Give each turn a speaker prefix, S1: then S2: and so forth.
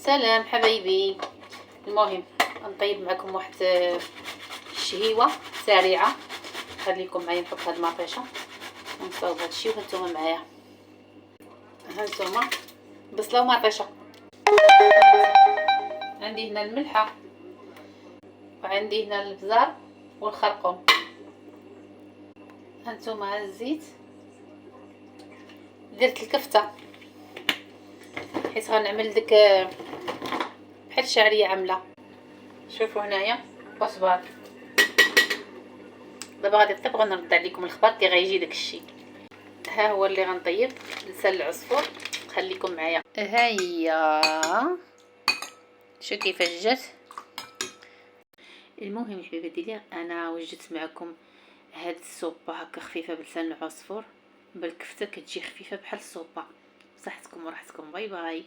S1: سلام حبايبي. المهم نطيب معكم واحد الشهيوه سريعه. خليكم معايا نحط هاد المطيشه ونصاوب هاد الشيء وهانتوما معايا. هانتوما بصله ومطيشه. عندي هنا الملحه وعندي هنا البزار والخرقوم. هانتوما ها الزيت. درت الكفته حيت غنعمل ديك بحال الشعريه عامله. شوفوا هنايا وصبار. دابا غادي نطيب غنرد عليكم الخبر كي غيجي داكشي. ها هو اللي غنطيب لسان العصفور. خليكم معايا. ها هي شو كيفاش جات. المهم حبيبات ديالي انا وجدت معكم هاد السوبه هكا خفيفه بلسان العصفور بالكفته. كتجي خفيفه بحال السوبه. بصحتكم وراحتكم. باي باي.